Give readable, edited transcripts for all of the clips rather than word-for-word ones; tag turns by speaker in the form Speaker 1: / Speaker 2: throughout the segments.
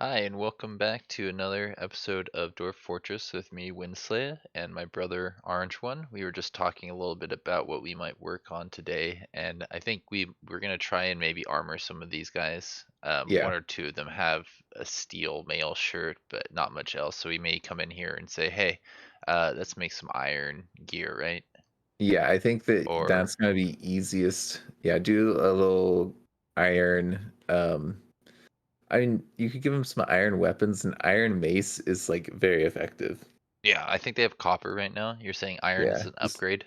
Speaker 1: Hi, and welcome back to another episode of Dwarf Fortress with me, Winsley, and my brother, Orange01. We were just talking a little bit about what we might work on today, and I think we're gonna try and maybe armor some of these guys.
Speaker 2: Yeah,
Speaker 1: One or two of them have a steel mail shirt, but not much else. So we may come in here and say, "Hey, let's make some iron gear, right?"
Speaker 2: yeah, I think that
Speaker 1: Or
Speaker 2: that's gonna be easiest. Yeah, do a little iron. I mean, you could give them some iron weapons, and iron mace is like very effective.
Speaker 1: yeah, I think they have copper right now. You're saying iron is
Speaker 2: Yeah,
Speaker 1: an
Speaker 2: just
Speaker 1: upgrade?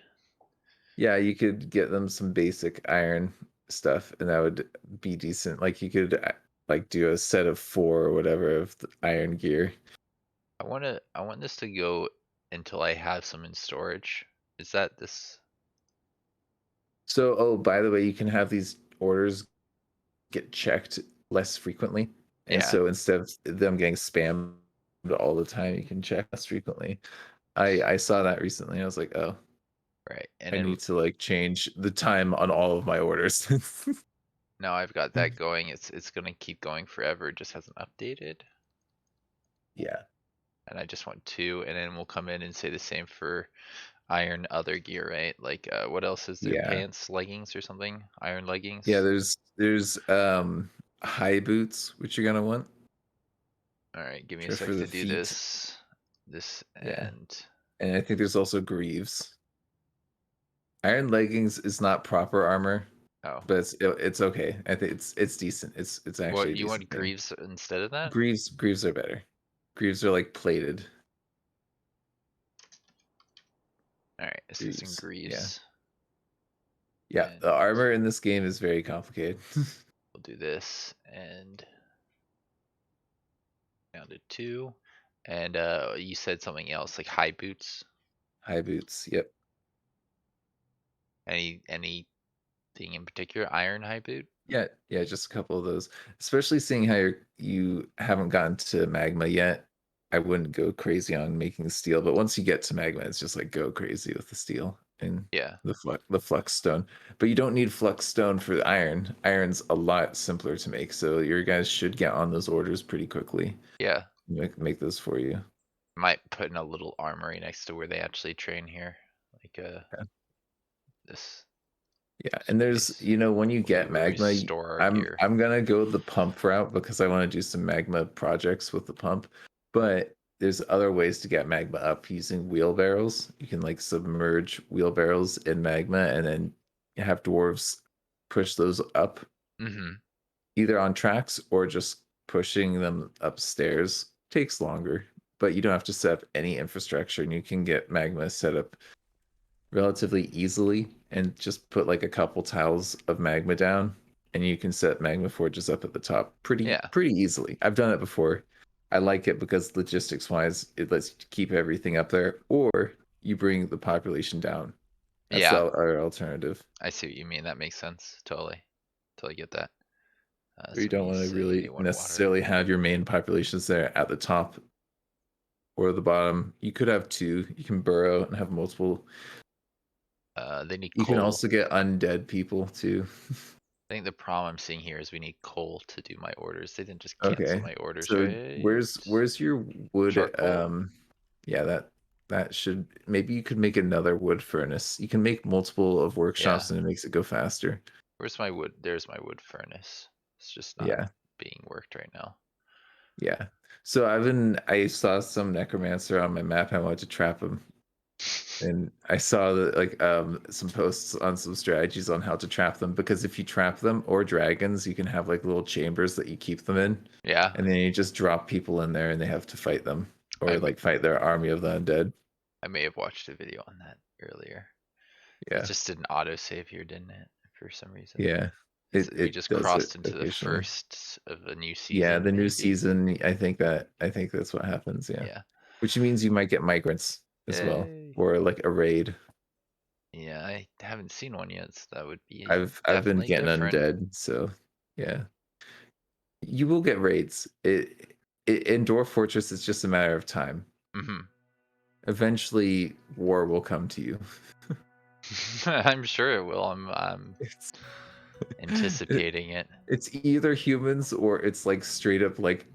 Speaker 2: yeah, you could get them some basic iron stuff, and that would be decent. Like you could like do a set of four or whatever of the iron gear.
Speaker 1: I want this to go until I have some in storage. Is that this?
Speaker 2: So, oh, by the way, you can have these orders get checked less frequently. And
Speaker 1: Yeah,
Speaker 2: so instead of them getting spammed all the time, you can check less frequently. I saw that recently. I was like, oh,
Speaker 1: right. And
Speaker 2: I
Speaker 1: then
Speaker 2: need to like change the time on all of my orders.
Speaker 1: now I've got that going. It's gonna keep going forever. It just hasn't updated.
Speaker 2: Yeah.
Speaker 1: And I just want two, and then we'll come in and say the same for iron other gear, right? Like what else is there?
Speaker 2: Yeah.
Speaker 1: Pants, leggings, or something? Iron
Speaker 2: Yeah,
Speaker 1: leggings.
Speaker 2: there's high boots, which you're gonna want
Speaker 1: All right, give me a sec
Speaker 2: for
Speaker 1: to
Speaker 2: the
Speaker 1: do
Speaker 2: feet.
Speaker 1: this. This
Speaker 2: Yeah.
Speaker 1: and
Speaker 2: And I think there's also greaves. Iron leggings is not proper armor,
Speaker 1: oh,
Speaker 2: but it's okay. I think it's decent. It's actually
Speaker 1: what
Speaker 2: a
Speaker 1: you
Speaker 2: decent
Speaker 1: want
Speaker 2: thing.
Speaker 1: greaves instead of that?
Speaker 2: Greaves are better. Greaves are like plated
Speaker 1: All right, assistant
Speaker 2: greaves. Yeah.
Speaker 1: greaves,
Speaker 2: Yeah.
Speaker 1: and
Speaker 2: The armor in this game is very complicated.
Speaker 1: we'll do this and down to two. And you said something else like high boots.
Speaker 2: High boots. Yep.
Speaker 1: Anything in particular? Iron high boot?
Speaker 2: Yeah, yeah, just a couple of those. Especially seeing how you haven't gotten to magma yet. I wouldn't go crazy on making steel, but once you get to magma, it's just like go crazy with the steel and
Speaker 1: Yeah.
Speaker 2: the flux stone. But you don't need flux stone for the iron. Iron's a lot simpler to make, so your guys should get on those orders pretty quickly.
Speaker 1: Yeah.
Speaker 2: Make those for you.
Speaker 1: Might put in a little armory next to where they actually train here. Like
Speaker 2: Yeah.
Speaker 1: this
Speaker 2: Yeah, and there's
Speaker 1: space
Speaker 2: when you
Speaker 1: will be
Speaker 2: get
Speaker 1: where we
Speaker 2: magma,
Speaker 1: store our
Speaker 2: I'm
Speaker 1: gear.
Speaker 2: I'm gonna go the pump route because I want to do some magma projects with the pump. But there's other ways to get magma up using wheelbarrows. You can like submerge wheelbarrows in magma and then have dwarves push those up
Speaker 1: Hmm.
Speaker 2: either on tracks or just pushing them upstairs. Takes longer, but you don't have to set up any infrastructure and you can get magma set up relatively easily and just put like a couple tiles of magma down and you can set magma forges up at the top
Speaker 1: Yeah.
Speaker 2: pretty easily. I've done it before. I like it because logistics wise it lets you keep everything up there or you bring the population down. That's the
Speaker 1: Yeah.
Speaker 2: other alternative.
Speaker 1: I see what you mean. That makes sense. Totally. Totally get that.
Speaker 2: Or you
Speaker 1: So
Speaker 2: don't
Speaker 1: we
Speaker 2: want to
Speaker 1: say
Speaker 2: really
Speaker 1: one water.
Speaker 2: necessarily have your main populations there at the top or the bottom. You could have two. You can burrow and have multiple.
Speaker 1: They need
Speaker 2: You can
Speaker 1: coal.
Speaker 2: also get undead people too.
Speaker 1: I think the problem I'm seeing here is we need coal to do my orders. They didn't just cancel
Speaker 2: Okay.
Speaker 1: my orders,
Speaker 2: So
Speaker 1: right?
Speaker 2: where's your wood?
Speaker 1: Charcoal?
Speaker 2: Yeah, that should maybe you could make another wood furnace. You can make multiple of
Speaker 1: Yeah.
Speaker 2: workshops and it makes it go faster.
Speaker 1: Where's my wood? There's my wood furnace. It's just not
Speaker 2: Yeah,
Speaker 1: being worked right now.
Speaker 2: yeah. So I saw some necromancer on my map. I wanted to trap him. And I saw that like some posts on some strategies on how to trap them because if you trap them or dragons, you can have like little chambers that you keep them in,
Speaker 1: Yeah,
Speaker 2: and then you just drop people in there and they have to fight them
Speaker 1: I
Speaker 2: or
Speaker 1: may,
Speaker 2: like fight their army of the undead.
Speaker 1: I may have watched a video on that earlier. It
Speaker 2: Yeah.
Speaker 1: just did an autosave here, didn't it? For some reason.
Speaker 2: Yeah.
Speaker 1: Because we
Speaker 2: It
Speaker 1: just
Speaker 2: does it
Speaker 1: crossed into the
Speaker 2: occasionally.
Speaker 1: first of a new
Speaker 2: Yeah,
Speaker 1: season,
Speaker 2: the new
Speaker 1: maybe?
Speaker 2: season, I think that's what happens, yeah.
Speaker 1: Yeah.
Speaker 2: Which means you might get migrants as well,
Speaker 1: Yay.
Speaker 2: or like a raid.
Speaker 1: Yeah, I haven't seen one yet, so that would be
Speaker 2: I've been
Speaker 1: definitely
Speaker 2: getting
Speaker 1: different.
Speaker 2: undead, so yeah. You will get raids. In Dwarf Fortress, it's just a matter of time.
Speaker 1: Hmm.
Speaker 2: Eventually, war will come to you.
Speaker 1: I'm sure it will. I'm
Speaker 2: It's it,
Speaker 1: anticipating it.
Speaker 2: it's either humans or it's like straight up like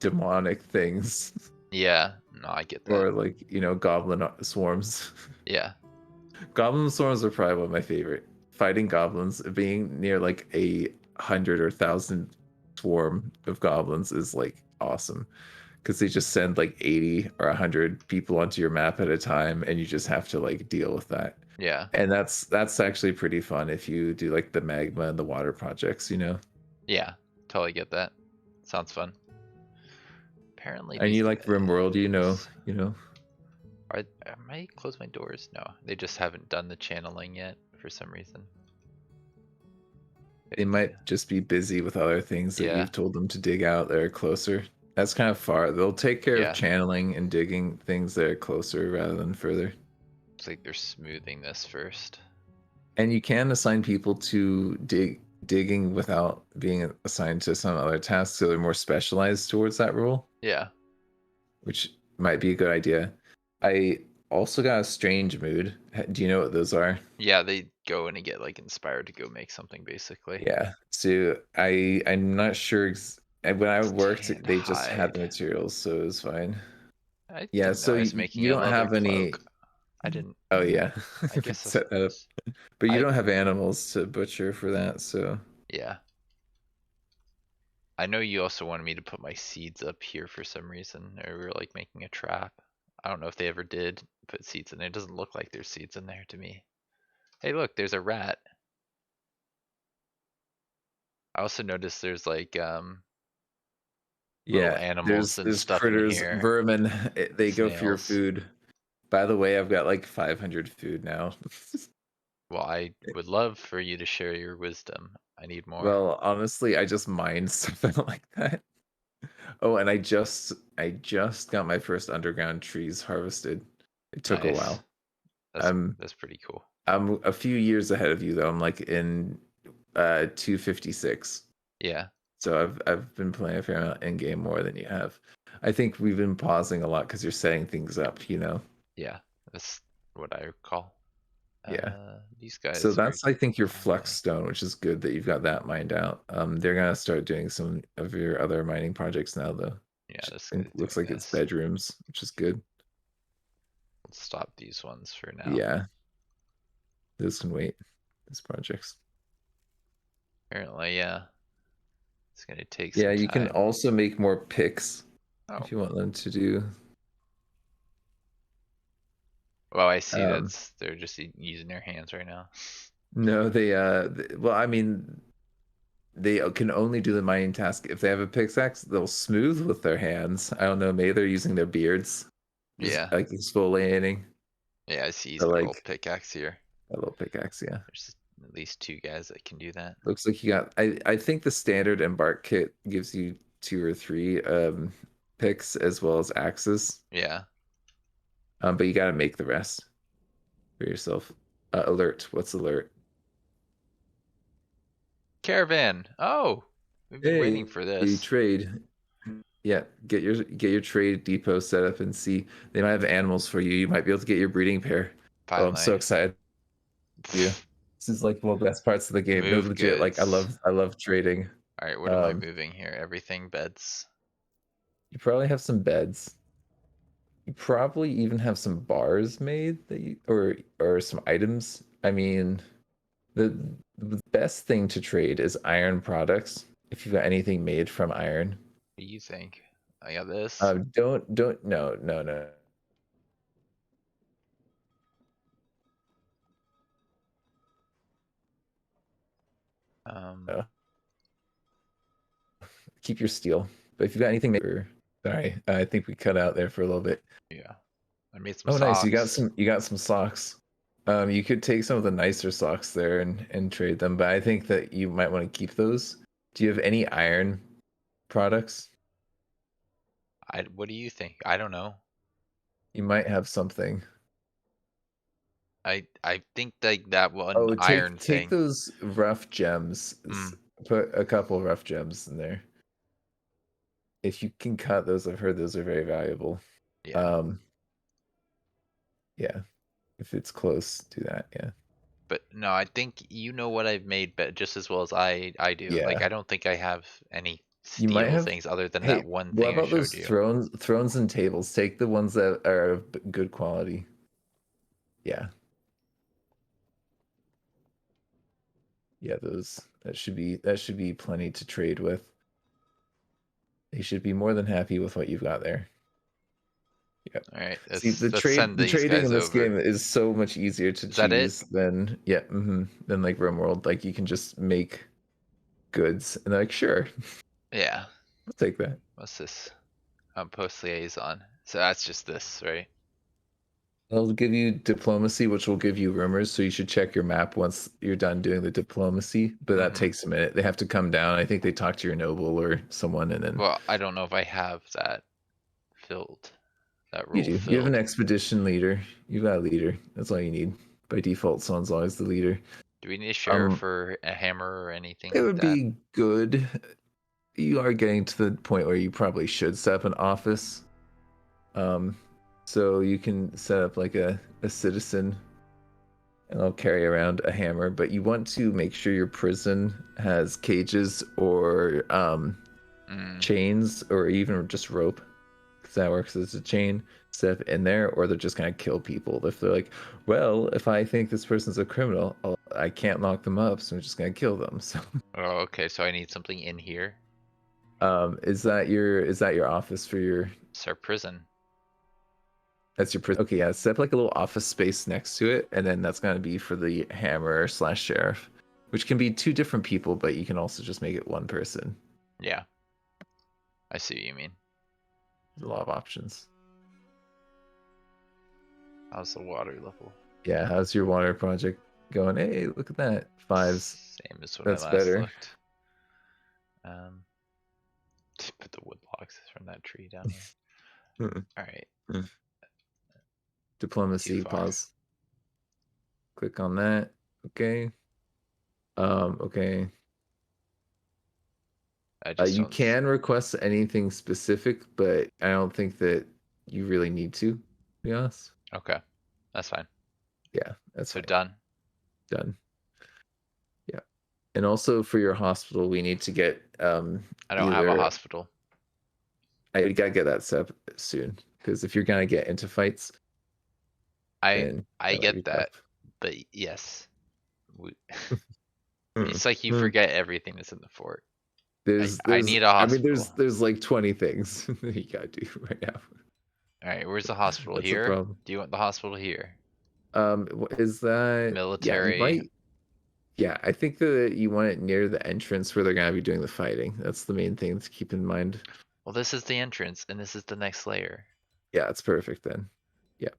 Speaker 2: demonic things
Speaker 1: Yeah, no, I get that.
Speaker 2: or like, goblin swarms.
Speaker 1: Yeah,
Speaker 2: Goblin swarms are probably one of my favorite. Fighting goblins, being near like a 100 or 1,000 swarm of goblins is like awesome because they just send like 80 or 100 people onto your map at a time, and you just have to like deal with that.
Speaker 1: yeah,
Speaker 2: And that's actually pretty fun if you do like the magma and the water projects.
Speaker 1: yeah. Totally get that. Sounds fun. Apparently
Speaker 2: And
Speaker 1: these
Speaker 2: you like RimWorld,
Speaker 1: guys
Speaker 2: you know.
Speaker 1: are. Am I close my doors? No, they just haven't done the channeling yet for some reason.
Speaker 2: They
Speaker 1: Okay,
Speaker 2: might just be busy with other things that
Speaker 1: yeah,
Speaker 2: you've told them to dig out that are closer. That's kind of far. They'll take care of
Speaker 1: yeah.
Speaker 2: channeling and digging things that are closer rather than further.
Speaker 1: It's like they're smoothing this first.
Speaker 2: And you can assign people to digging without being assigned to some other tasks, so they're more specialized towards that role,
Speaker 1: Yeah,
Speaker 2: which might be a good idea. I also got a strange mood. Do you know what those are?
Speaker 1: yeah. They go in and get like inspired to go make something basically.
Speaker 2: Yeah. So I'm not sure when I
Speaker 1: It's
Speaker 2: worked,
Speaker 1: tanned
Speaker 2: they just had the
Speaker 1: hide.
Speaker 2: materials, so it was fine.
Speaker 1: I
Speaker 2: Yeah,
Speaker 1: didn't know
Speaker 2: so
Speaker 1: I was
Speaker 2: you
Speaker 1: making a
Speaker 2: don't
Speaker 1: leather
Speaker 2: have any.
Speaker 1: cloak. I didn't.
Speaker 2: Oh yeah,
Speaker 1: I
Speaker 2: we
Speaker 1: guess
Speaker 2: can set that up. But you
Speaker 1: I
Speaker 2: don't have animals to butcher for that, so
Speaker 1: yeah. I know you also wanted me to put my seeds up here for some reason, or we were like making a trap. I don't know if they ever did put seeds in there. It doesn't look like there's seeds in there to me. Hey, look, there's a rat. I also noticed there's like little
Speaker 2: yeah.
Speaker 1: animals
Speaker 2: There's
Speaker 1: and
Speaker 2: there's
Speaker 1: stuff in
Speaker 2: critters,
Speaker 1: here.
Speaker 2: vermin. They go for your
Speaker 1: Snails.
Speaker 2: food. By the way, I've got like 500 food now.
Speaker 1: Well, I would love for you to share your wisdom. I need more.
Speaker 2: Well, honestly, I just mined stuff out like that. Oh, and I just got my first underground trees harvested. It took a
Speaker 1: Nice.
Speaker 2: while.
Speaker 1: That's
Speaker 2: I'm
Speaker 1: that's pretty cool.
Speaker 2: I'm a few years ahead of you though. I'm like in 256.
Speaker 1: Yeah,
Speaker 2: So I've been playing a fair amount in game more than you have. I think we've been pausing a lot because you're setting things up.
Speaker 1: yeah. That's what I recall.
Speaker 2: Yeah.
Speaker 1: These
Speaker 2: So
Speaker 1: guys are
Speaker 2: that's I think your flex
Speaker 1: tunneling.
Speaker 2: stone, which is good that you've got that mined out. They're gonna start doing some of your other mining projects now though.
Speaker 1: Yeah,
Speaker 2: Which
Speaker 1: this
Speaker 2: I think
Speaker 1: guy's
Speaker 2: looks
Speaker 1: doing
Speaker 2: like it's
Speaker 1: this.
Speaker 2: bedrooms, which is good.
Speaker 1: Let's stop these ones for now.
Speaker 2: Yeah, those can wait. These projects.
Speaker 1: Apparently, yeah. It's gonna take
Speaker 2: Yeah,
Speaker 1: some
Speaker 2: you can
Speaker 1: time.
Speaker 2: also make more picks
Speaker 1: Oh,
Speaker 2: if you want them to do.
Speaker 1: well, I see
Speaker 2: Um,
Speaker 1: that's they're just using their hands right now.
Speaker 2: no, well, I mean, they can only do the mining task if they have a pickaxe. They'll smooth with their hands. I don't know. Maybe they're using their beards, just
Speaker 1: Yeah,
Speaker 2: like exfoliating.
Speaker 1: yeah, I see he's
Speaker 2: But
Speaker 1: got a
Speaker 2: like
Speaker 1: little pickaxe here.
Speaker 2: a little pickaxe, yeah.
Speaker 1: There's at least two guys that can do that.
Speaker 2: Looks like you got. I think the standard embark kit gives you two or three picks as well as axes.
Speaker 1: Yeah.
Speaker 2: But you got to make the rest for yourself. Alert. What's alert?
Speaker 1: Caravan. Oh, we've been waiting
Speaker 2: Hey,
Speaker 1: for this.
Speaker 2: trade. Yeah, get your trade depot set up and see. They might have animals for you. You might be able to get your breeding pair. Oh, I'm so
Speaker 1: Finally.
Speaker 2: excited for you. This is like one of the best parts of the game. No,
Speaker 1: Move
Speaker 2: legit. Like I
Speaker 1: goods.
Speaker 2: love I love trading.
Speaker 1: All right, what am I
Speaker 2: Um,
Speaker 1: moving here? Everything beds.
Speaker 2: you probably have some beds. You probably even have some bars made that you or some items. I mean, the best thing to trade is iron products. If you've got anything made from iron.
Speaker 1: What do you think? I got this.
Speaker 2: Don't no.
Speaker 1: Um,
Speaker 2: No. Keep your steel. But if you've got anything made, sorry, I think we cut out there for a little bit.
Speaker 1: yeah. I made some
Speaker 2: Oh, nice. You got
Speaker 1: socks.
Speaker 2: some socks. You could take some of the nicer socks there and trade them, but I think that you might want to keep those. Do you have any iron products?
Speaker 1: What do you think? I don't know.
Speaker 2: You might have something.
Speaker 1: I think like that one
Speaker 2: Oh,
Speaker 1: iron
Speaker 2: take
Speaker 1: thing.
Speaker 2: those rough gems.
Speaker 1: Mm,
Speaker 2: Put a couple rough gems in there. If you can cut those, I've heard those are very valuable.
Speaker 1: yeah.
Speaker 2: Um, yeah, if it's close, do that. Yeah.
Speaker 1: But no, I think you know what I've made, but just as well as I do. Like
Speaker 2: Yeah.
Speaker 1: I don't think I have any.
Speaker 2: You might
Speaker 1: steal
Speaker 2: have.
Speaker 1: things other than that
Speaker 2: Hey,
Speaker 1: one
Speaker 2: what
Speaker 1: thing I
Speaker 2: about
Speaker 1: showed
Speaker 2: those
Speaker 1: you.
Speaker 2: thrones and tables? Take the ones that are of good quality. Yeah, yeah, those that should be plenty to trade with. They should be more than happy with what you've got there. Yep.
Speaker 1: All right,
Speaker 2: See,
Speaker 1: let's send
Speaker 2: the
Speaker 1: these
Speaker 2: trading
Speaker 1: guys
Speaker 2: in this
Speaker 1: over.
Speaker 2: game is so much easier to
Speaker 1: Is that it?
Speaker 2: choose than than like RimWorld. Like you can just make goods and they're like, sure,
Speaker 1: Yeah.
Speaker 2: I'll take that.
Speaker 1: What's this? Post liaison. So that's just this, right?
Speaker 2: They'll give you diplomacy, which will give you rumors. So you should check your map once you're done doing the diplomacy. But that
Speaker 1: Mm-hmm.
Speaker 2: takes a minute. They have to come down. I think they talk to your noble or someone, and then
Speaker 1: Well, I don't know if I have that filled, that
Speaker 2: you
Speaker 1: role
Speaker 2: do. You have an
Speaker 1: filled.
Speaker 2: expedition leader. You've got a leader. That's all you need. By default, someone's always the leader.
Speaker 1: Do we need a sheriff
Speaker 2: Um,
Speaker 1: or a hammer or anything
Speaker 2: it
Speaker 1: like
Speaker 2: would
Speaker 1: that?
Speaker 2: be good. You are getting to the point where you probably should set up an office. Um, so you can set up like a citizen and I'll carry around a hammer, but you want to make sure your prison has cages or
Speaker 1: Mm.
Speaker 2: chains or even just rope because that works as a chain stuff in there, or they're just gonna kill people if they're like, well, if I think this person's a criminal, I can't lock them up, so I'm just gonna kill them. So
Speaker 1: Oh, okay. So I need something in here.
Speaker 2: is that your office for your
Speaker 1: It's our prison.
Speaker 2: that's your prison? Okay, yeah, set up like a little office space next to it, and then that's gonna be for the hammer slash sheriff, which can be two different people, but you can also just make it one person.
Speaker 1: Yeah, I see what you mean.
Speaker 2: There's a lot of options.
Speaker 1: How's the water level?
Speaker 2: Yeah, how's your water project going? Hey, look at that. Fives.
Speaker 1: Same as when I
Speaker 2: That's
Speaker 1: last
Speaker 2: better.
Speaker 1: looked. Um, put the wood logs from that tree down here.
Speaker 2: Mm-mm.
Speaker 1: All right,
Speaker 2: Mm.
Speaker 1: too
Speaker 2: Diplomacy,
Speaker 1: far.
Speaker 2: pause. Click on that. Okay. Okay.
Speaker 1: I just
Speaker 2: You
Speaker 1: don't.
Speaker 2: can request anything specific, but I don't think that you really need to be honest.
Speaker 1: Okay, that's fine.
Speaker 2: Yeah, that's
Speaker 1: So
Speaker 2: fine.
Speaker 1: done.
Speaker 2: Done. Yeah. And also for your hospital, we need to get
Speaker 1: I don't have a
Speaker 2: either
Speaker 1: hospital.
Speaker 2: I gotta get that set up soon. Because if you're gonna get into fights,
Speaker 1: I
Speaker 2: then
Speaker 1: I
Speaker 2: that might
Speaker 1: get
Speaker 2: be
Speaker 1: that,
Speaker 2: tough.
Speaker 1: but yes, we,
Speaker 2: Mm,
Speaker 1: it's like you
Speaker 2: mm.
Speaker 1: forget everything that's in the fort. I
Speaker 2: There's
Speaker 1: need a
Speaker 2: I mean
Speaker 1: hospital.
Speaker 2: there's like 20 things that you gotta do right now.
Speaker 1: All right, where's the hospital
Speaker 2: That's a
Speaker 1: here?
Speaker 2: problem.
Speaker 1: Do you want the hospital here?
Speaker 2: Is that yeah, you
Speaker 1: Military.
Speaker 2: might yeah, I think that you want it near the entrance where they're gonna be doing the fighting. That's the main thing to keep in mind.
Speaker 1: Well, this is the entrance, and this is the next layer.
Speaker 2: Yeah, it's perfect then. Yeah,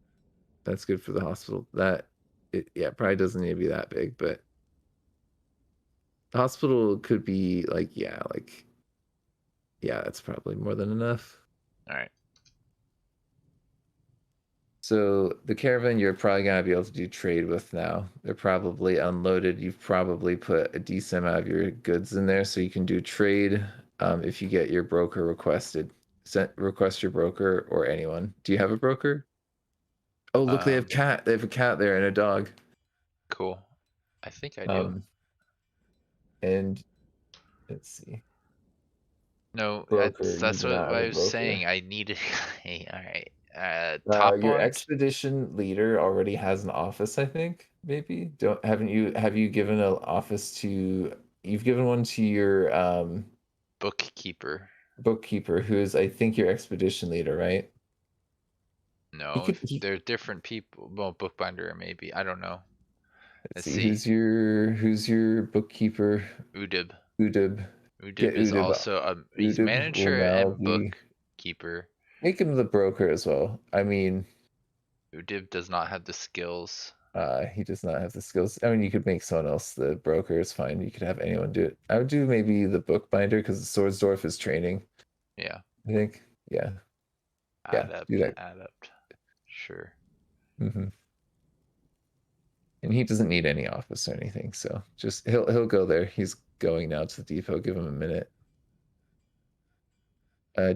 Speaker 2: that's good for the hospital. That it yeah, probably doesn't need to be that big, but the hospital could be like yeah, that's probably more than enough.
Speaker 1: All right.
Speaker 2: So the caravan you're probably gonna be able to do trade with now. They're probably unloaded. You've probably put a decent amount of your goods in there, so you can do trade if you get your broker requested. Request your broker or anyone. Do you have a broker? Oh, look, they have
Speaker 1: Um,
Speaker 2: cat. They have a cat there and a dog.
Speaker 1: cool. I think I do.
Speaker 2: Um, and let's see.
Speaker 1: No,
Speaker 2: Broker. You
Speaker 1: that's
Speaker 2: do
Speaker 1: what
Speaker 2: not have
Speaker 1: I
Speaker 2: a
Speaker 1: was saying.
Speaker 2: broker.
Speaker 1: I needed. Hey, all right. Top
Speaker 2: Your
Speaker 1: orange
Speaker 2: expedition leader already has an office, I think. Maybe don't haven't you have you given an office to you've given one to your
Speaker 1: bookkeeper.
Speaker 2: bookkeeper, who is I think your expedition leader, right? He
Speaker 1: No,
Speaker 2: could
Speaker 1: if they're different people. Well, bookbinder maybe. I don't know.
Speaker 2: let's
Speaker 1: Let's
Speaker 2: see
Speaker 1: see.
Speaker 2: who's your bookkeeper?
Speaker 1: Udib.
Speaker 2: Udib.
Speaker 1: Udib
Speaker 2: Get
Speaker 1: is
Speaker 2: Udib.
Speaker 1: also he's
Speaker 2: Udib will
Speaker 1: manager
Speaker 2: now
Speaker 1: and
Speaker 2: be
Speaker 1: bookkeeper.
Speaker 2: make him the broker as well. I mean,
Speaker 1: Udib does not have the skills.
Speaker 2: he does not have the skills. I mean, you could make someone else the broker. It's fine. You could have anyone do it. I would do maybe the bookbinder because Swordsdorf is training.
Speaker 1: Yeah.
Speaker 2: I think. Yeah. Yeah. Do
Speaker 1: Adept.
Speaker 2: that.
Speaker 1: Adept. Sure.
Speaker 2: Hmm. And he doesn't need any office or anything. So just he'll go there. He's going now to the depot. Give him a minute.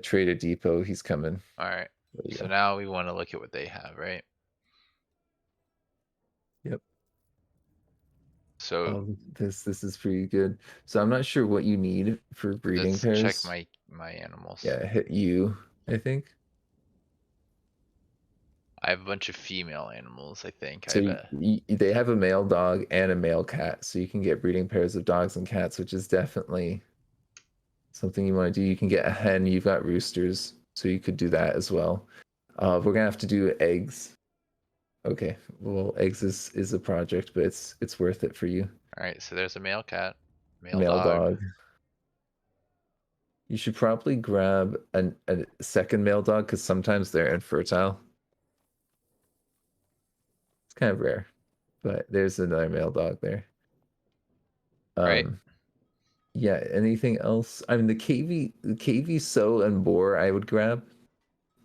Speaker 2: Trade a depot. He's coming.
Speaker 1: All right.
Speaker 2: There you
Speaker 1: So
Speaker 2: go.
Speaker 1: now we want to look at what they have, right?
Speaker 2: Yep.
Speaker 1: So
Speaker 2: This is pretty good. So I'm not sure what you need for breeding
Speaker 1: let's check
Speaker 2: pairs.
Speaker 1: my animals.
Speaker 2: Yeah, hit you, I think.
Speaker 1: I have a bunch of female animals, I think. I
Speaker 2: So
Speaker 1: have a
Speaker 2: they have a male dog and a male cat, so you can get breeding pairs of dogs and cats, which is definitely something you want to do. You can get a hen. You've got roosters, so you could do that as well. We're gonna have to do eggs. Okay, well, eggs is a project, but it's worth it for you.
Speaker 1: all right, so there's a male cat, male
Speaker 2: Male
Speaker 1: dog.
Speaker 2: dog. You should probably grab a second male dog because sometimes they're infertile. It's kind of rare, but there's another male dog there.
Speaker 1: All right.
Speaker 2: Um, yeah. Anything else? I mean, the KV sow and boar I would grab.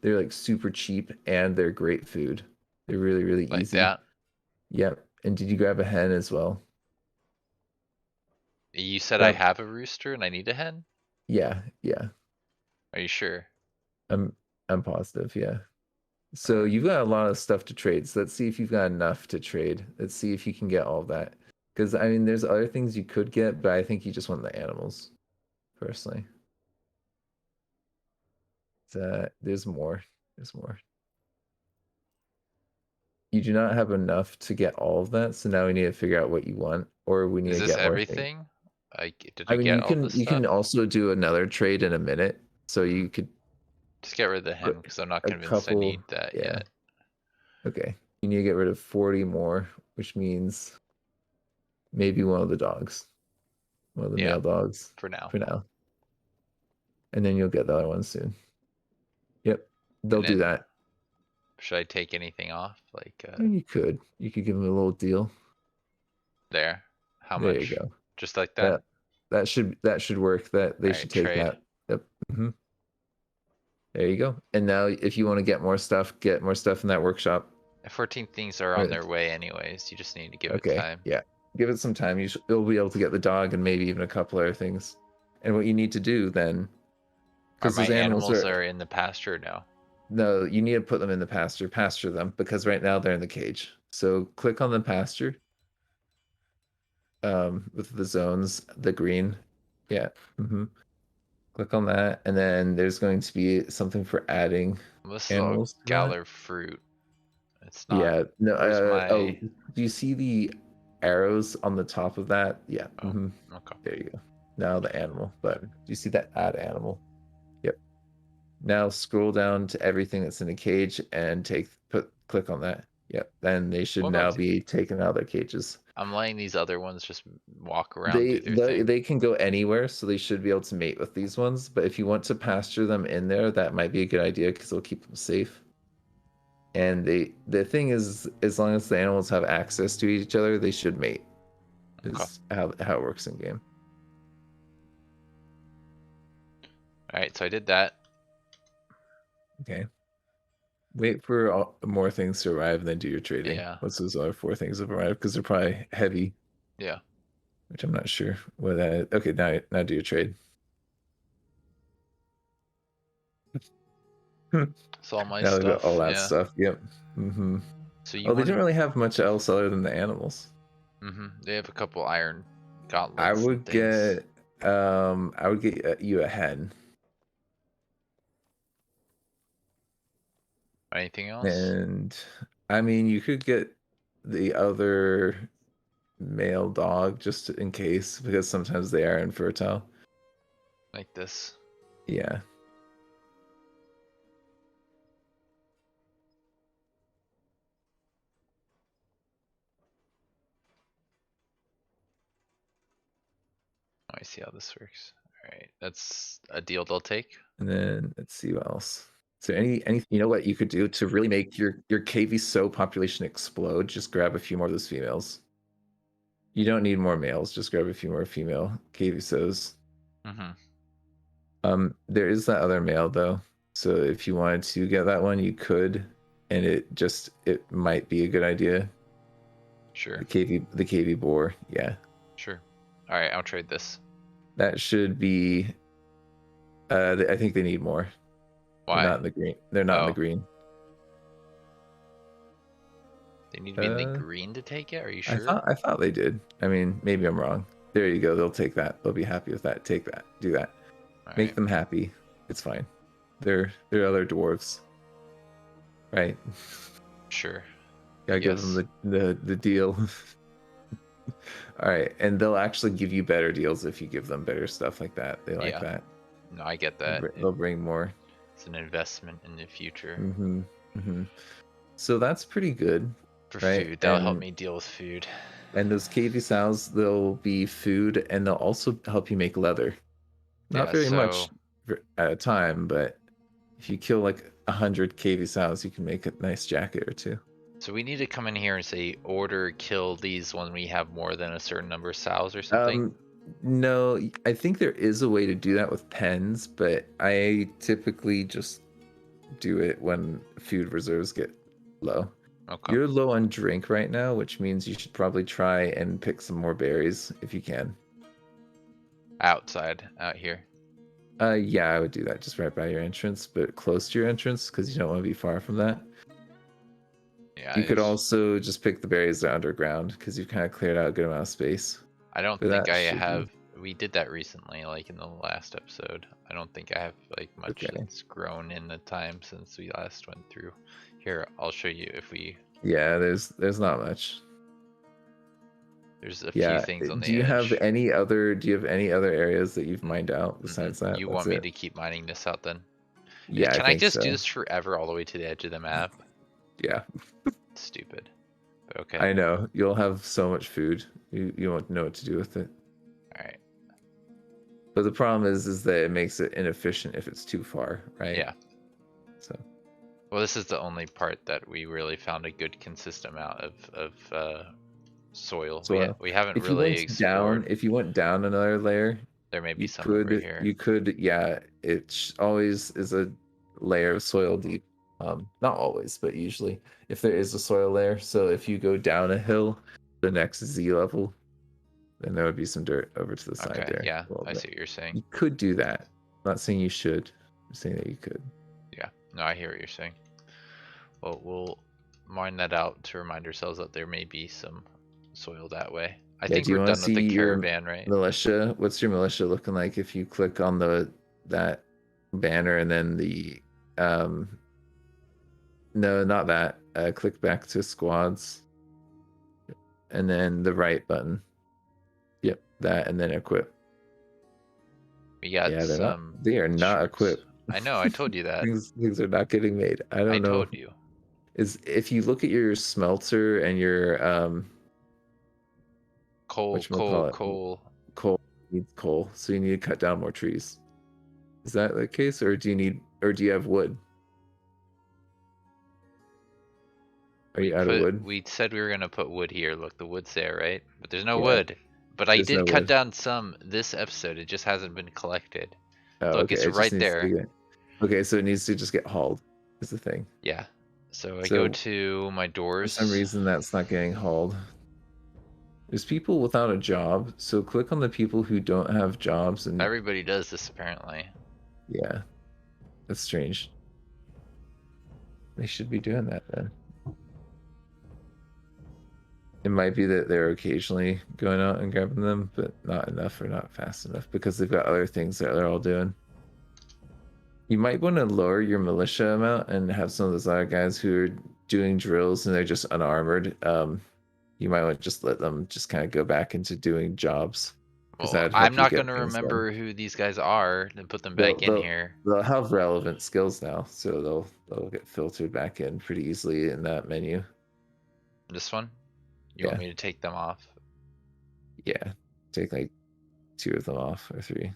Speaker 2: They're like super cheap and they're great food. They're really really
Speaker 1: Like
Speaker 2: easy.
Speaker 1: that.
Speaker 2: Yep. And did you grab a hen as well?
Speaker 1: You said I
Speaker 2: Grab.
Speaker 1: have a rooster and I need a hen?
Speaker 2: Yeah, yeah.
Speaker 1: Are you sure?
Speaker 2: I'm I'm positive. Yeah. So
Speaker 1: Uh,
Speaker 2: you've got a lot of stuff to trade. So let's see if you've got enough to trade. Let's see if you can get all of that. Because I mean, there's other things you could get, but I think you just want the animals, personally. There's more. There's more. You do not have enough to get all of that, so now we need to figure out what you want, or we need
Speaker 1: is
Speaker 2: to
Speaker 1: this
Speaker 2: get more things.
Speaker 1: everything? Did
Speaker 2: I
Speaker 1: I
Speaker 2: mean,
Speaker 1: get all this
Speaker 2: you can
Speaker 1: stuff?
Speaker 2: also do another trade in a minute, so
Speaker 1: Hmm.
Speaker 2: you could
Speaker 1: Just get rid of the
Speaker 2: put
Speaker 1: hen because I'm not
Speaker 2: a
Speaker 1: convinced I
Speaker 2: couple.
Speaker 1: need that
Speaker 2: Yeah.
Speaker 1: yet.
Speaker 2: Okay. You need to get rid of 40 more, which means maybe one of the dogs, one of the
Speaker 1: Yeah,
Speaker 2: male dogs
Speaker 1: for now.
Speaker 2: for now. And then you'll get the other one soon. Yep. They'll
Speaker 1: And
Speaker 2: do
Speaker 1: then
Speaker 2: that.
Speaker 1: should I take anything off? Like
Speaker 2: And you could. You could give them a little deal.
Speaker 1: there. How
Speaker 2: There you
Speaker 1: much?
Speaker 2: go.
Speaker 1: Just like that?
Speaker 2: That that should work. That they
Speaker 1: All
Speaker 2: should
Speaker 1: right,
Speaker 2: take
Speaker 1: trade.
Speaker 2: that. Yep. There you go. And now if you want to get more stuff in that workshop.
Speaker 1: 14 things are on
Speaker 2: Or-
Speaker 1: their way anyways. You just need to give it
Speaker 2: Okay.
Speaker 1: time.
Speaker 2: Yeah. Give it some time. You'll be able to get the dog and maybe even a couple other things. And what you need to do then,
Speaker 1: Are
Speaker 2: because
Speaker 1: my
Speaker 2: those animals
Speaker 1: animals
Speaker 2: are
Speaker 1: are in the pasture now?
Speaker 2: no, you need to put them in the pasture them because right now they're in the cage. So click on the pasture, with the zones, the green. Yeah. Click on that, and then there's going to be something for adding
Speaker 1: Well, this is all
Speaker 2: animals to that.
Speaker 1: Galler fruit. It's not.
Speaker 2: Yeah. No.
Speaker 1: Where's
Speaker 2: Oh,
Speaker 1: my?
Speaker 2: do you see the arrows on the top of that? Yeah.
Speaker 1: Oh, okay.
Speaker 2: There you go. Now the animal button. Do you see that add animal? Yep. Now scroll down to everything that's in a cage and click on that. Yep. Then they should
Speaker 1: What
Speaker 2: now
Speaker 1: about?
Speaker 2: be taken out of their cages.
Speaker 1: I'm letting these other ones just walk around, do their thing.
Speaker 2: They can go anywhere, so they should be able to mate with these ones. But if you want to pasture them in there, that might be a good idea because it'll keep them safe. And the thing is, as long as the animals have access to each other, they should mate.
Speaker 1: Okay.
Speaker 2: Is how it works in game.
Speaker 1: All right, so I did that.
Speaker 2: Okay. Wait for more things to arrive and then do your trading.
Speaker 1: Yeah.
Speaker 2: Once those other four things have arrived, because they're probably heavy,
Speaker 1: Yeah.
Speaker 2: which I'm not sure what that is. Okay, now do your trade.
Speaker 1: It's all my
Speaker 2: Now they've got all
Speaker 1: stuff.
Speaker 2: that
Speaker 1: Yeah.
Speaker 2: stuff. Yep.
Speaker 1: So you
Speaker 2: Oh, they didn't
Speaker 1: wanted.
Speaker 2: really have much else other than the animals.
Speaker 1: They have a couple iron
Speaker 2: I
Speaker 1: gauntlets and
Speaker 2: would
Speaker 1: things.
Speaker 2: get you a hen.
Speaker 1: Anything else?
Speaker 2: And I mean, you could get the other male dog just in case, because sometimes they are infertile.
Speaker 1: Like this.
Speaker 2: Yeah.
Speaker 1: Oh, I see how this works. All right, that's a deal they'll take.
Speaker 2: And then let's see what else. So any you know what you could do to really make your KV so population explode? Just grab a few more of those females. You don't need more males. Just grab a few more female KV sows.
Speaker 1: Mm-hmm.
Speaker 2: There is that other male though. So if you wanted to get that one, you could, and it might be a good idea.
Speaker 1: Sure.
Speaker 2: The KV boar, yeah.
Speaker 1: Sure. All right, I'll trade this.
Speaker 2: That should be. I think they need more. They're
Speaker 1: Why?
Speaker 2: not in the green. They're not in the
Speaker 1: Oh,
Speaker 2: green.
Speaker 1: They need to be in the
Speaker 2: Uh,
Speaker 1: green to take it? Are you
Speaker 2: I
Speaker 1: sure?
Speaker 2: thought I thought they did. I mean, maybe I'm wrong. There you go. They'll take that. They'll be happy with that. Take that. Do that. Make
Speaker 1: Alright,
Speaker 2: them happy. It's fine. They're other dwarves, right?
Speaker 1: sure. I
Speaker 2: Gotta give them
Speaker 1: guess.
Speaker 2: the deal. All right, and they'll actually give you better deals if you give them better stuff like that. They like
Speaker 1: Yeah.
Speaker 2: that.
Speaker 1: No, I get
Speaker 2: They'll
Speaker 1: that.
Speaker 2: they'll bring more.
Speaker 1: It's an investment in the future.
Speaker 2: Mm-hmm. Mm-hmm. So that's pretty good,
Speaker 1: For
Speaker 2: right?
Speaker 1: food. That'll help me deal with food.
Speaker 2: And those cavy sows, they'll be food, and they'll also help you make leather. Not
Speaker 1: Yeah,
Speaker 2: very
Speaker 1: so
Speaker 2: much at a time, but if you kill like 100 cavy sows, you can make a nice jacket or two.
Speaker 1: so we need to come in here and say order kill these when we have more than a certain number of sows or something.
Speaker 2: Um, no, I think there is a way to do that with pens, but I typically just do it when food reserves get low.
Speaker 1: Okay.
Speaker 2: You're low on drink right now, which means you should probably try and pick some more berries if you can.
Speaker 1: Outside, out here.
Speaker 2: Yeah, I would do that just right by your entrance, but close to your entrance because you don't want to be far from that.
Speaker 1: Yeah,
Speaker 2: You could also just pick the berries that are underground because you've kind of cleared out a good amount of space.
Speaker 1: I don't
Speaker 2: But
Speaker 1: think
Speaker 2: that
Speaker 1: I
Speaker 2: should
Speaker 1: have.
Speaker 2: be
Speaker 1: We did that recently, like in the last episode. I don't think I have like much
Speaker 2: okay.
Speaker 1: that's grown in the time since we last went through. Here, I'll show you if we.
Speaker 2: Yeah, there's not much.
Speaker 1: There's a few
Speaker 2: Yeah.
Speaker 1: things on the
Speaker 2: Do you have
Speaker 1: edge.
Speaker 2: any other areas that you've mined out besides that?
Speaker 1: You
Speaker 2: That's
Speaker 1: want me
Speaker 2: it.
Speaker 1: to keep mining this out then?
Speaker 2: Yeah, I
Speaker 1: Can I
Speaker 2: think
Speaker 1: just do
Speaker 2: so.
Speaker 1: this forever all the way to the edge of the map?
Speaker 2: Yeah.
Speaker 1: Stupid. But okay.
Speaker 2: I know. You'll have so much food. You won't know what to do with it.
Speaker 1: Alright.
Speaker 2: But the problem is that it makes it inefficient if it's too far, right?
Speaker 1: Yeah.
Speaker 2: So
Speaker 1: Well, this is the only part that we really found a good consistent amount of soil.
Speaker 2: soil.
Speaker 1: We haven't really explored.
Speaker 2: If you went down another layer,
Speaker 1: There may be some over here.
Speaker 2: yeah, always is a layer of soil deep. Not always, but usually if there is a soil layer. So if you go down a hill, the next Z level, then there would be some dirt over to the side
Speaker 1: Okay,
Speaker 2: there
Speaker 1: yeah,
Speaker 2: a little
Speaker 1: I
Speaker 2: bit.
Speaker 1: see what you're saying.
Speaker 2: You could do that. I'm not saying you should. I'm saying that you could.
Speaker 1: Yeah, no, I hear what you're saying. Well, we'll mine that out to remind ourselves that there may be some soil that way. I
Speaker 2: Yeah,
Speaker 1: think
Speaker 2: do
Speaker 1: we're
Speaker 2: you want to
Speaker 1: done with the
Speaker 2: see your
Speaker 1: caravan, right?
Speaker 2: militia? What's your militia looking like if you click on that banner and then the no, not that. Click back to squads and then the right button. Yep, that and then equip.
Speaker 1: We got
Speaker 2: Yeah,
Speaker 1: some
Speaker 2: they are not
Speaker 1: troops.
Speaker 2: equipped.
Speaker 1: I know, I told you that.
Speaker 2: Things are not getting made. I
Speaker 1: I
Speaker 2: don't know.
Speaker 1: told you.
Speaker 2: Is if you look at your smelter and your
Speaker 1: Coal, coal,
Speaker 2: whatchamacallit,
Speaker 1: coal.
Speaker 2: coal needs coal, so you need to cut down more trees. Is that the case, or do you have wood? Are you out of wood?
Speaker 1: We said we were gonna put wood here. Look, the wood's there, right? But there's no
Speaker 2: Yeah,
Speaker 1: wood. But I
Speaker 2: there's no
Speaker 1: did cut
Speaker 2: wood.
Speaker 1: down some this episode. It just hasn't been collected.
Speaker 2: Oh,
Speaker 1: Look,
Speaker 2: okay.
Speaker 1: it's
Speaker 2: It just
Speaker 1: right
Speaker 2: needs to
Speaker 1: there.
Speaker 2: get. Okay, so it needs to just get hauled. Is the thing.
Speaker 1: Yeah. So I go
Speaker 2: So
Speaker 1: to my
Speaker 2: for some
Speaker 1: doors.
Speaker 2: reason that's not getting hauled. There's people without a job, so click on the people who don't have jobs and
Speaker 1: Everybody does this apparently.
Speaker 2: yeah, that's strange. They should be doing that then. It might be that they're occasionally going out and grabbing them, but not enough or not fast enough because they've got other things that they're all doing. You might want to lower your militia amount and have some of those other guys who are doing drills and they're just unarmored. You might want to just let them just kind of go back into doing jobs because
Speaker 1: Well,
Speaker 2: that'd
Speaker 1: I'm
Speaker 2: help you
Speaker 1: not
Speaker 2: get
Speaker 1: gonna
Speaker 2: things done.
Speaker 1: remember who these guys are and put them
Speaker 2: They'll
Speaker 1: back in
Speaker 2: they'll
Speaker 1: here.
Speaker 2: they'll have relevant skills now, so they'll get filtered back in pretty easily in that menu.
Speaker 1: This one? You want
Speaker 2: Yeah,
Speaker 1: me to take them off?
Speaker 2: yeah. Take like two of them off or three.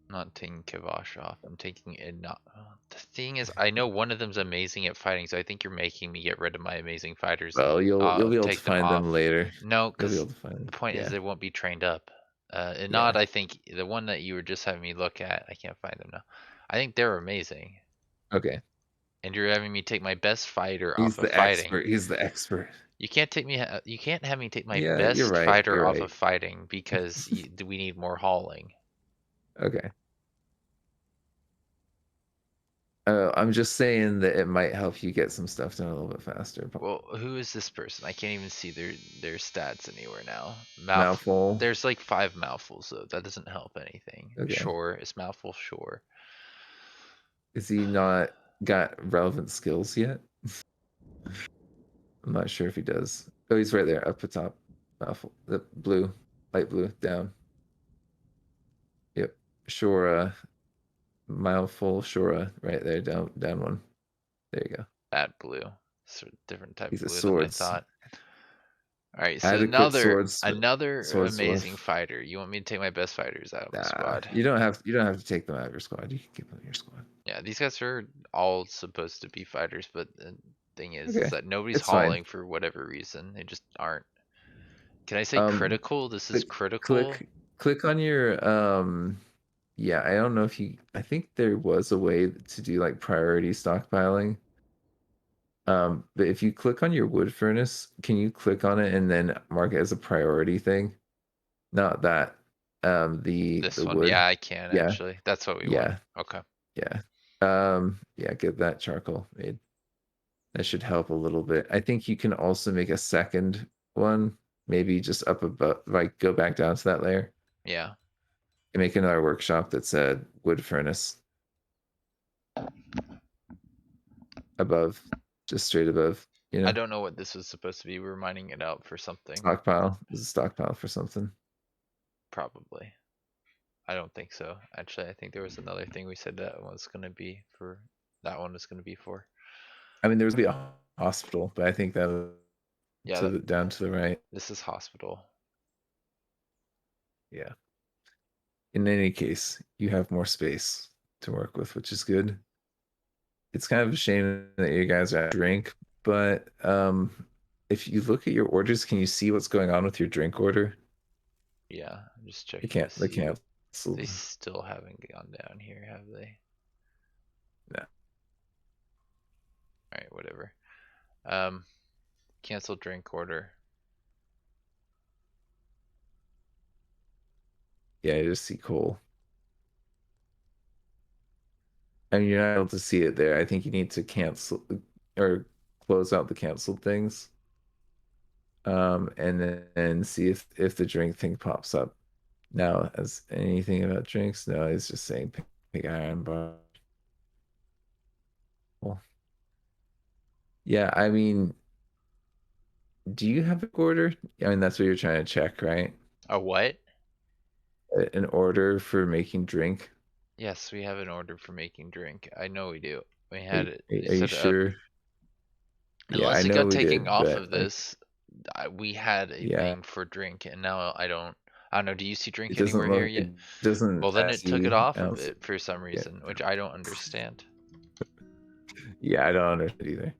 Speaker 1: I'm not taking Kivosh off. I'm taking it not. The thing is, I know one of them's amazing at fighting, so I think you're making me get rid of my amazing fighters and
Speaker 2: Well, you'll be able to
Speaker 1: take them
Speaker 2: find
Speaker 1: off.
Speaker 2: them later.
Speaker 1: No,
Speaker 2: You'll be
Speaker 1: because
Speaker 2: able to find
Speaker 1: the
Speaker 2: them.
Speaker 1: point is
Speaker 2: Yeah,
Speaker 1: they won't be trained up. And not,
Speaker 2: yeah,
Speaker 1: I think the one that you were just having me look at, I can't find them now. I think they're amazing.
Speaker 2: okay.
Speaker 1: And you're having me take my best fighter
Speaker 2: He's
Speaker 1: off of
Speaker 2: the
Speaker 1: fighting.
Speaker 2: expert. He's the expert.
Speaker 1: You can't take me. You can't have me take my
Speaker 2: Yeah, you're
Speaker 1: best
Speaker 2: right.
Speaker 1: fighter
Speaker 2: You're
Speaker 1: off
Speaker 2: right.
Speaker 1: of fighting because we need more hauling.
Speaker 2: Okay. I'm just saying that it might help you get some stuff done a little bit faster.
Speaker 1: Well, who is this person? I can't even see their stats anywhere now.
Speaker 2: Mouthful.
Speaker 1: There's like 5 mouthfuls though. That doesn't help anything.
Speaker 2: Okay.
Speaker 1: Sure, is mouthful sure.
Speaker 2: Is he not got relevant skills yet? I'm not sure if he does. Oh, he's right there up at top. Mouthful. The blue, light blue, down. Yep. Shora, mouthful, Shora, right there, down one. There you go.
Speaker 1: That blue. Sort of different type
Speaker 2: He's
Speaker 1: of
Speaker 2: a
Speaker 1: blue than I
Speaker 2: swords.
Speaker 1: thought. All right, so
Speaker 2: Adequate
Speaker 1: another
Speaker 2: swords,
Speaker 1: another
Speaker 2: swords
Speaker 1: amazing
Speaker 2: dwarf.
Speaker 1: fighter. You want me to take my best fighters out of the
Speaker 2: Nah,
Speaker 1: squad?
Speaker 2: you don't have to take them out of your squad. You can keep them in your squad.
Speaker 1: Yeah, these guys are all supposed to be fighters, but the thing is
Speaker 2: Okay,
Speaker 1: that nobody's
Speaker 2: it's fine.
Speaker 1: hauling for whatever reason. They just aren't. Can I say
Speaker 2: Um,
Speaker 1: critical? This is
Speaker 2: click,
Speaker 1: critical.
Speaker 2: click, click on your Yeah, I don't know if you. I think there was a way to do like priority stockpiling. But if you click on your wood furnace, can you click on it and then mark it as a priority thing? Not that.
Speaker 1: This
Speaker 2: The
Speaker 1: one,
Speaker 2: wood.
Speaker 1: yeah, I can
Speaker 2: Yeah,
Speaker 1: actually. That's what we want.
Speaker 2: yeah,
Speaker 1: Okay.
Speaker 2: yeah. Yeah, get that charcoal made. That should help a little bit. I think you can also make a second one, maybe just up above, like go back down to that layer
Speaker 1: Yeah.
Speaker 2: and make another workshop that said wood furnace above, just straight above,
Speaker 1: I don't know what this was supposed to be. We're mining it out for something,
Speaker 2: stockpile. This is a stockpile for something.
Speaker 1: probably. I don't think so. Actually, I think there was another thing we said that was going to be for. That one was going to be for.
Speaker 2: I mean, there's be a hospital, but I think that was
Speaker 1: Yeah,
Speaker 2: to the down to the right.
Speaker 1: this is hospital.
Speaker 2: Yeah. In any case, you have more space to work with, which is good. It's kind of a shame that you guys are drink, but if you look at your orders, can you see what's going on with your drink order?
Speaker 1: Yeah, I'm just
Speaker 2: They
Speaker 1: checking to
Speaker 2: can't. They
Speaker 1: see. They
Speaker 2: canceled.
Speaker 1: still haven't gone down here, have they?
Speaker 2: No.
Speaker 1: All right, whatever. Um, cancel drink order.
Speaker 2: Yeah, I just see coal. I mean, you're not able to see it there. I think you need to cancel or close out the canceled things. And then see if the drink thing pops up. Now, as anything about drinks? No, it's just saying pig iron bar. Well, yeah, I mean, do you have an order? I mean, that's what you're trying to check, right?
Speaker 1: A what?
Speaker 2: An order for making drink.
Speaker 1: Yes, we have an order for making drink. I know we do. We had it
Speaker 2: Are you
Speaker 1: set up.
Speaker 2: sure? Yeah, I
Speaker 1: Unless it
Speaker 2: know
Speaker 1: got
Speaker 2: we
Speaker 1: taken
Speaker 2: did,
Speaker 1: off
Speaker 2: but
Speaker 1: of
Speaker 2: like,
Speaker 1: this, we had a
Speaker 2: yeah,
Speaker 1: thing for drink, and now I don't. I don't know. Do you see
Speaker 2: it
Speaker 1: drink
Speaker 2: doesn't
Speaker 1: anywhere here
Speaker 2: look, it
Speaker 1: yet?
Speaker 2: doesn't
Speaker 1: Well, then it took it
Speaker 2: see.
Speaker 1: off of it for some
Speaker 2: Yeah,
Speaker 1: reason, which I don't understand.
Speaker 2: yeah, I don't understand either.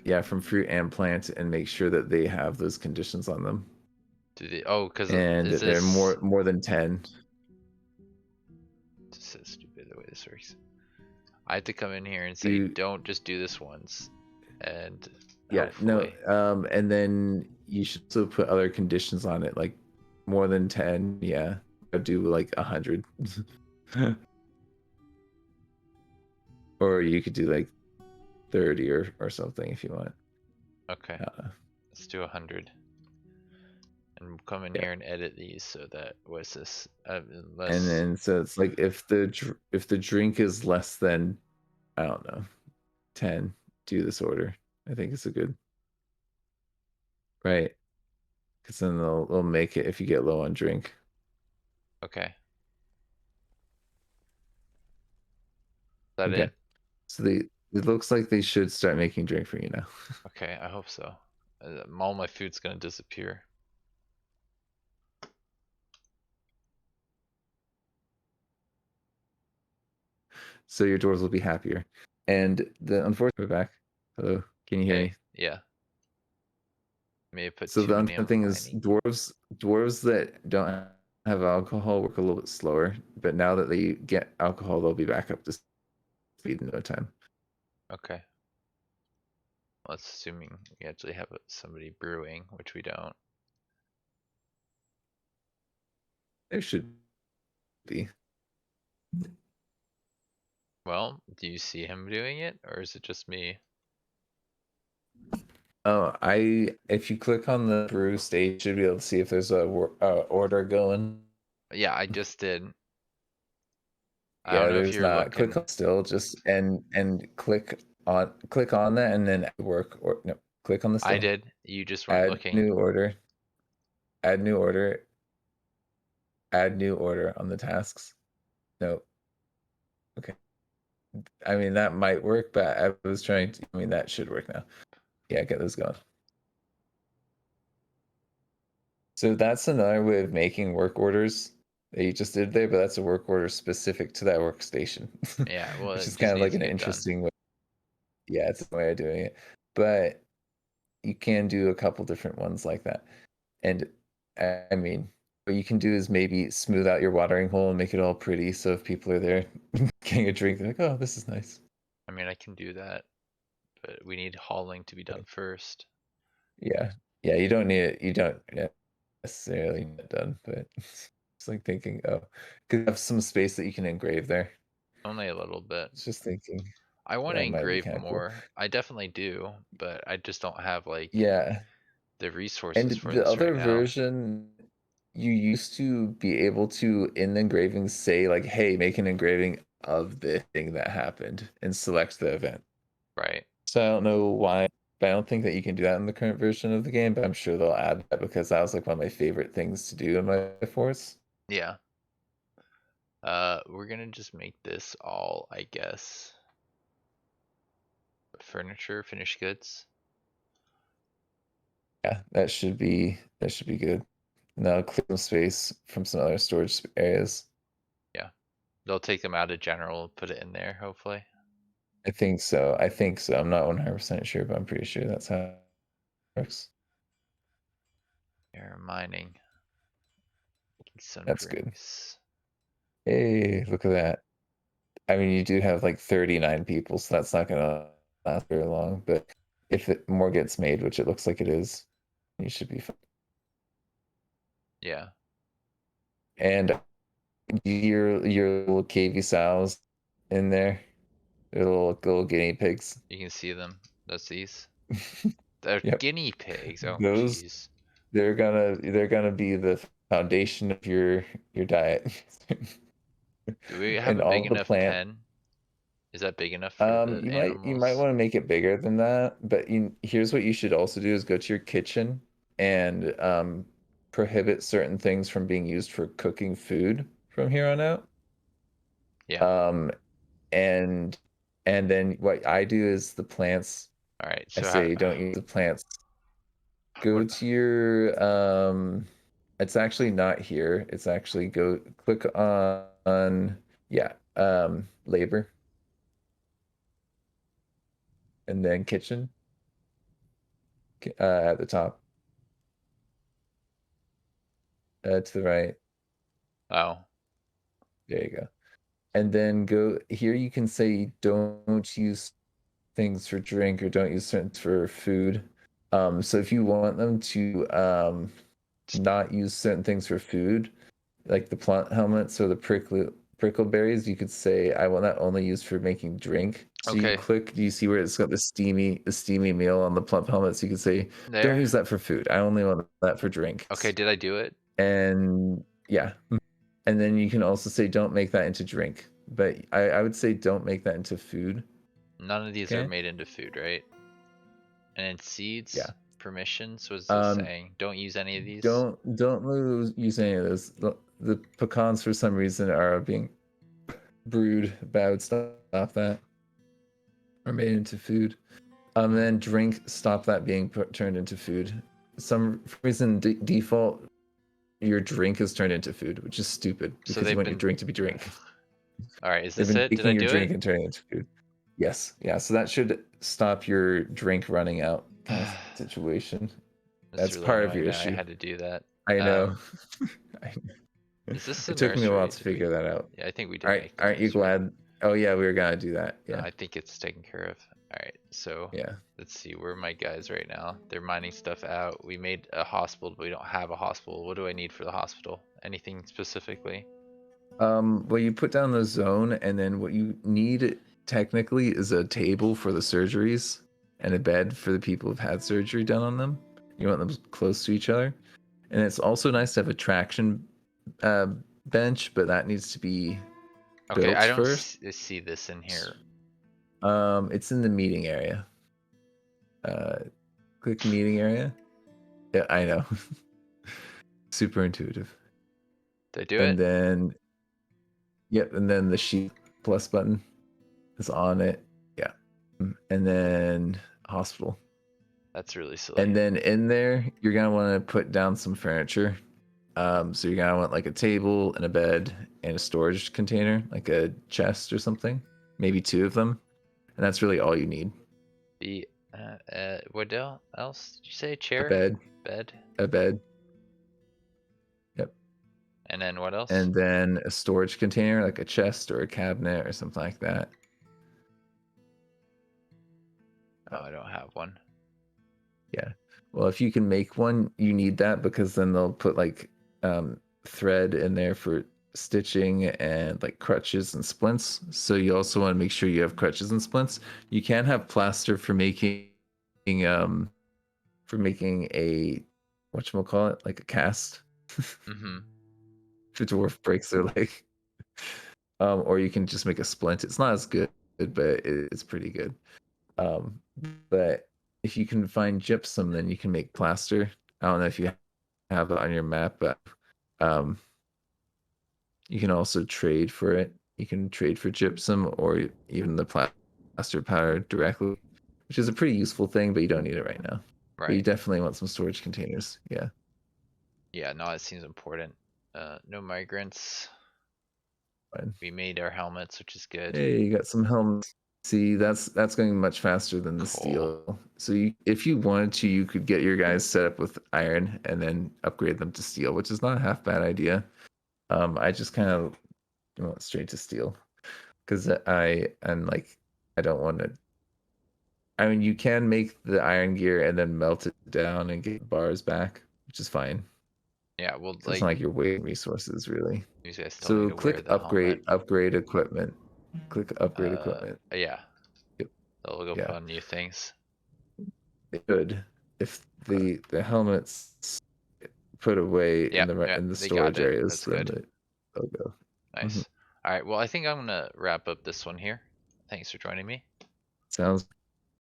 Speaker 2: Yeah, from fruit and plant, and make sure that they have those conditions on them,
Speaker 1: Do they? Oh, because
Speaker 2: and
Speaker 1: is
Speaker 2: that they're
Speaker 1: this?
Speaker 2: more than 10.
Speaker 1: This is stupid the way this works. I have to come in here and say,
Speaker 2: You
Speaker 1: don't just do this once, and
Speaker 2: Yeah, no,
Speaker 1: hopefully,
Speaker 2: and then you should also put other conditions on it, like more than 10, yeah. I'd do like 100. Or you could do like 30 or something if you want.
Speaker 1: okay,
Speaker 2: Uh,
Speaker 1: let's do 100, and we'll come in
Speaker 2: yeah.
Speaker 1: here and edit these so that what's this?
Speaker 2: And
Speaker 1: Unless
Speaker 2: then so it's like if the drink is less than, I don't know, 10, do this order. I think it's a good, right? Because then they'll make it if you get low on drink.
Speaker 1: okay, is that
Speaker 2: Okay.
Speaker 1: it?
Speaker 2: So it looks like they should start making drink for you now.
Speaker 1: Okay, I hope so. All my food's gonna disappear.
Speaker 2: So your doors will be happier. And the unfortunate back. Hello, can you hear
Speaker 1: Hey,
Speaker 2: me?
Speaker 1: yeah, may have put
Speaker 2: So
Speaker 1: too
Speaker 2: the
Speaker 1: many
Speaker 2: unfortunate
Speaker 1: on
Speaker 2: thing is
Speaker 1: mining.
Speaker 2: dwarves that don't have alcohol work a little bit slower, but now that they get alcohol, they'll be back up to speed in no time.
Speaker 1: Okay, well, that's assuming we actually have somebody brewing, which we don't.
Speaker 2: There should be.
Speaker 1: Well, do you see him doing it, or is it just me?
Speaker 2: Oh, if you click on the brew stage, you should be able to see if there's a order going.
Speaker 1: Yeah, I just did. I don't
Speaker 2: Yeah,
Speaker 1: know if
Speaker 2: there's
Speaker 1: you're
Speaker 2: not. Click
Speaker 1: looking.
Speaker 2: on still, just and click on that, and then add work or no, click on the
Speaker 1: I
Speaker 2: still,
Speaker 1: did. You just weren't
Speaker 2: add
Speaker 1: looking.
Speaker 2: new order, add new order, add new order on the tasks. No, okay. I mean that might work, but I was trying to. I mean that should work now. Yeah, get this going. So that's another way of making work orders that you just did there, but that's a work order specific to that workstation,
Speaker 1: Yeah, well,
Speaker 2: which
Speaker 1: it
Speaker 2: is kind
Speaker 1: just
Speaker 2: of
Speaker 1: needs
Speaker 2: like
Speaker 1: to
Speaker 2: an
Speaker 1: get done.
Speaker 2: interesting way. Yeah, it's a way of doing it. But you can do a couple different ones like that. And I mean, what you can do is maybe smooth out your watering hole and make it all pretty. So if people are there getting a drink, they're like, oh, this is nice.
Speaker 1: I mean, I can do that, but we need hauling to be done first.
Speaker 2: Yeah. Yeah. You don't need it. You don't necessarily need it done, but it's like thinking, oh, could have some space that you can engrave there.
Speaker 1: Only a little bit.
Speaker 2: It's just thinking
Speaker 1: I want to
Speaker 2: that might be
Speaker 1: engrave
Speaker 2: kind of cool.
Speaker 1: more. I definitely do, but I just don't have like
Speaker 2: Yeah.
Speaker 1: the
Speaker 2: And
Speaker 1: resources for
Speaker 2: the
Speaker 1: this right
Speaker 2: other
Speaker 1: now.
Speaker 2: version, you used to be able to, in the engraving, say, like, hey, make an engraving of the thing that happened and select the event.
Speaker 1: Right.
Speaker 2: So I don't know why, but I don't think that you can do that in the current version of the game, but I'm sure they'll add that because that was like one of my favorite things to do in my Force.
Speaker 1: Yeah. We're gonna just make this all, I guess, furniture, finished goods.
Speaker 2: Yeah, that should be good. Now clear some space from some other storage areas.
Speaker 1: Yeah. They'll take them out of general, put it in there, hopefully.
Speaker 2: I think so. I think so. I'm not 100% sure, but I'm pretty sure that's how it works.
Speaker 1: Air mining, making some
Speaker 2: That's good.
Speaker 1: drinks.
Speaker 2: Hey, look at that. I mean, you do have like 39 people, so that's not gonna last very long. But if it more gets made, which it looks like it is, you should be fine.
Speaker 1: Yeah,
Speaker 2: And your little cavey sows in there, your little guinea pigs.
Speaker 1: you can see them. That's these. They're
Speaker 2: Yep,
Speaker 1: guinea pigs. Oh,
Speaker 2: those
Speaker 1: jeez.
Speaker 2: they're gonna be the foundation of your diet.
Speaker 1: Do we have
Speaker 2: And
Speaker 1: a big
Speaker 2: all the
Speaker 1: enough
Speaker 2: plant.
Speaker 1: pen? Is that big enough for the
Speaker 2: You might
Speaker 1: animals?
Speaker 2: want to make it bigger than that, but here's what you should also do is go to your kitchen and prohibit certain things from being used for cooking food from here on out.
Speaker 1: Yeah.
Speaker 2: Um, and and then what I do is the plants,
Speaker 1: All right.
Speaker 2: I
Speaker 1: So how,
Speaker 2: say don't use the plants.
Speaker 1: what?
Speaker 2: Go to your it's actually not here. It's actually go click on yeah, labor and then kitchen at the top. To the right.
Speaker 1: Oh,
Speaker 2: There you go. And then go here. You can say don't use things for drink or don't use certain for food. So if you want them to not use certain things for food, like the plant helmets or the prickleberries, you could say I want that only used for making drink. So you
Speaker 1: okay.
Speaker 2: click. Do you see where it's got the steamy meal on the plump helmets? You could say don't
Speaker 1: There.
Speaker 2: use that for food. I only want that for
Speaker 1: Okay.
Speaker 2: drinks.
Speaker 1: Did I do it?
Speaker 2: And yeah, and then you can also say don't make that into drink. But I would say don't make that into food.
Speaker 1: None of these are
Speaker 2: Okay?
Speaker 1: made into food, right? And in seeds,
Speaker 2: Yeah.
Speaker 1: permissions, what's this
Speaker 2: Um
Speaker 1: saying? Don't use any of these?
Speaker 2: don't use any of those. The pecans for some reason are being brewed, but I would stop that or made into food.
Speaker 1: Hmm.
Speaker 2: Then drink, stop that being turned into food. Some reason default your drink is turned into food, which is stupid
Speaker 1: So
Speaker 2: because you
Speaker 1: they've
Speaker 2: want your
Speaker 1: been.
Speaker 2: drink to be drink.
Speaker 1: All right. Is
Speaker 2: They've
Speaker 1: this
Speaker 2: been
Speaker 1: it? Did I
Speaker 2: taking your
Speaker 1: do
Speaker 2: drink
Speaker 1: it?
Speaker 2: and turning it into food. Yes, yeah. So that should stop your drink running out kind of situation.
Speaker 1: It's
Speaker 2: That's
Speaker 1: really
Speaker 2: part of
Speaker 1: annoying
Speaker 2: your
Speaker 1: that I
Speaker 2: issue.
Speaker 1: had to do that.
Speaker 2: I know.
Speaker 1: Um,
Speaker 2: I,
Speaker 1: is this the
Speaker 2: it took me a while
Speaker 1: nursery?
Speaker 2: to
Speaker 1: Did we?
Speaker 2: figure that out.
Speaker 1: Yeah, I think we did
Speaker 2: Aren't
Speaker 1: make the
Speaker 2: aren't you
Speaker 1: nursery.
Speaker 2: glad? Oh yeah, we were gonna do that. Yeah,
Speaker 1: I think it's taken care of. All right, so
Speaker 2: yeah.
Speaker 1: let's see. Where are my guys right now? They're mining stuff out. We made a hospital, but we don't have a hospital. What do I need for the hospital? Anything specifically?
Speaker 2: Well, you put down the zone, and then what you need technically is a table for the surgeries and a bed for the people who've had surgery done on them. You want them close to each other, and it's also nice to have a traction uh, bench, but that needs to be
Speaker 1: Okay,
Speaker 2: built
Speaker 1: I don't
Speaker 2: first.
Speaker 1: see this in here.
Speaker 2: It's in the meeting area. Uh, Click meeting area. Yeah, I know. Super intuitive.
Speaker 1: Did I do
Speaker 2: And
Speaker 1: it?
Speaker 2: then, yep, and then the sheet plus button is on it. Yeah. And then hospital.
Speaker 1: That's really silly.
Speaker 2: And then in there, you're gonna want to put down some furniture. So you're gonna want like a table and a bed and a storage container, like a chest or something, maybe two of them, and that's really all you need.
Speaker 1: The what else did you say?
Speaker 2: A
Speaker 1: Chair,
Speaker 2: bed,
Speaker 1: bed,
Speaker 2: a bed, yep,
Speaker 1: and then what else?
Speaker 2: and then a storage container, like a chest or a cabinet or something like that.
Speaker 1: Oh, I don't have one.
Speaker 2: Yeah. Well, if you can make one, you need that because then they'll put like thread in there for stitching and like crutches and splints. So you also want to make sure you have crutches and splints. You can have plaster um for making a whatchamacallit, like a cast.
Speaker 1: Mm-hmm.
Speaker 2: If a dwarf breaks their leg. Or you can just make a splint. It's not as good, but it's pretty good. Um, but if you can find gypsum, then you can make plaster. I don't know if you have it on your map, but um, you can also trade for it. You can trade for gypsum or even the plaster powder directly, which is a pretty useful thing, but you don't need it right now. But you
Speaker 1: Right.
Speaker 2: definitely want some storage containers. Yeah.
Speaker 1: Yeah, no, it seems important. No migrants.
Speaker 2: Fine.
Speaker 1: We made our helmets, which is good.
Speaker 2: Hey, you got some helmets. See, that's going much faster than the
Speaker 1: Cool.
Speaker 2: steel. So if you wanted to, you could get your guys set up with iron and then upgrade them to steel, which is not a half bad idea. I just kind of went straight to steel because I'm like I don't want to. I mean, you can make the iron gear and then melt it down and get the bars back, which is fine.
Speaker 1: Yeah, well,
Speaker 2: So it's not
Speaker 1: like
Speaker 2: like you're wasting resources really.
Speaker 1: these guys still need
Speaker 2: So
Speaker 1: to wear
Speaker 2: click
Speaker 1: the helmet.
Speaker 2: upgrade equipment. Click upgrade equipment.
Speaker 1: Yeah,
Speaker 2: Yep.
Speaker 1: they'll go put
Speaker 2: Yeah.
Speaker 1: on new things.
Speaker 2: It could if the helmets put away in
Speaker 1: Yep,
Speaker 2: the
Speaker 1: yeah,
Speaker 2: in the
Speaker 1: they got
Speaker 2: storage
Speaker 1: it.
Speaker 2: areas,
Speaker 1: That's
Speaker 2: then
Speaker 1: good.
Speaker 2: they'll go. Mhm.
Speaker 1: Nice. All right, well, I think I'm gonna wrap up this one here. Thanks for joining me.
Speaker 2: Sounds